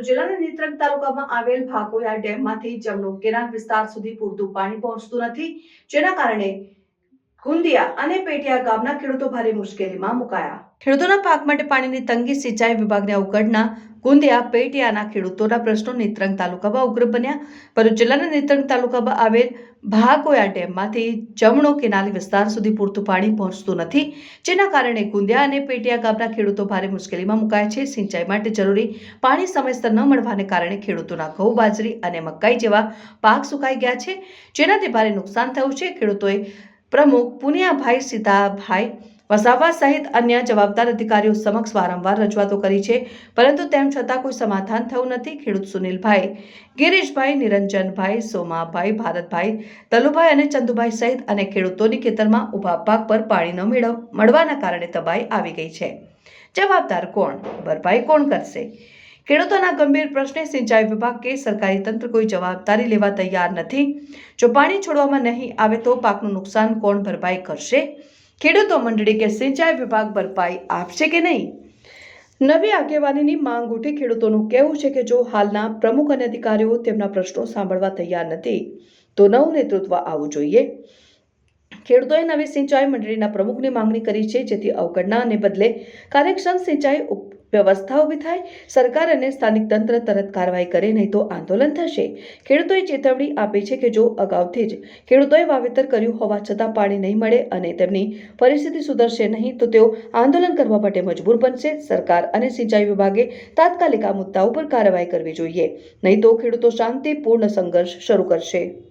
ભરૂચ જિલ્લાના નેત્રંગ તાલુકામાં આવેલ ભાકોયા ડેમમાંથી જમણો કેનાલ વિસ્તાર સુધી પૂરતું પાણી પહોંચતું નથી, જેના કારણે ગુંદિયા અને પેટિયા ગામના ખેડૂતો ભારે મુશ્કેલીમાં મુકાયા. ખેડૂતોના પાક માટે પાણીની તંગી, સિંચાઈ વિભાગને અવગણના, ગુંદિયા પેટિયાના ખેડૂતોના પ્રશ્નો નેત્રંગ તાલુકામાં ઉગ્ર બન્યા. ભરૂચ જિલ્લાના નેત્રંગ તાલુકામાં આવેલ ભાકોયા ડેમમાંથી જમણો કેનાલ વિસ્તાર સુધી પૂરતું પાણી પહોંચતું નથી, જેના કારણે ગુંદિયા અને પેટિયા ગામના ખેડૂતો ભારે મુશ્કેલીમાં મુકાયા છે. સિંચાઈ માટે જરૂરી પાણી સમયસર ન મળવાને કારણે ખેડૂતોના ઘઉં, બાજરી અને મકાઈ જેવા પાક સુકાઈ ગયા છે, જેનાથી ભારે નુકસાન થયું છે. ખેડૂતોએ પ્રમુખ પુનિયાભાઈ સીતાભાઈ વસાવા સહિત અન્ય જવાબદાર અધિકારીઓ સમક્ષ વારંવાર રજૂઆતો કરી છે, પરંતુ તેમ છતાં કોઈ સમાધાન થયું નથી. ખેડૂત સુનિલભાઈ, ગિરીશભાઈ, નિરંજનભાઈ, સોમાભાઈ, ભારતભાઈ, તલુભાઈ અને ચંદુભાઈ સહિત અનેક ખેડૂતોની ખેતરમાં ઊભા પાક પર પાણી ન મળવાના કારણે તબાહી આવી ગઈ છે. જવાબદાર કોણ? ભરપાઈ કોણ કરશે? ખેડૂતોના ગંભીર પ્રશ્ને સિંચાઈ વિભાગ કે સરકારી તંત્ર કોઈ જવાબદારી લેવા તૈયાર નથી. જો પાણી છોડવામાં નહીં આવે તો પાકનું નુકસાન કોણ ભરપાઈ કરશે? ખેડૂતો મંડળી કે સિંચાઈ વિભાગ ભરપાઈ આપશે કે નહીં? નવી આગેવાનીની માંગ ઉઠી. ખેડૂતોનું કહેવું છે કે જો હાલના પ્રમુખ અને અધિકારીઓ તેમના પ્રશ્નો સાંભળવા તૈયાર નથી તો નવું નેતૃત્વ આવવું જોઈએ. ખેડૂતોએ નવી સિંચાઈ મંડળીના પ્રમુખની માંગણી કરી છે, જેથી અવગણનાને બદલે કાર્યક્ષમ સિંચાઈ વ્યવસ્થા ઊભી થાય. સરકાર અને સ્થાનિક તંત્ર તરત કાર્યવાહી કરે, નહીં તો આંદોલન થશે. ખેડૂતોએ ચેતવણી આપી છે કે જો અગાઉથી જ ખેડૂતોએ વાવેતર કર્યું હોવા છતાં પાણી નહીં મળે અને તેમની પરિસ્થિતિ સુધરશે નહીં તો તેઓ આંદોલન કરવા માટે મજબૂર બનશે. સરકાર અને સિંચાઈ વિભાગે તાત્કાલિક આ મુદ્દા ઉપર કાર્યવાહી કરવી જોઈએ, નહીં તો ખેડૂતો શાંતિપૂર્ણ સંઘર્ષ શરૂ કરશે.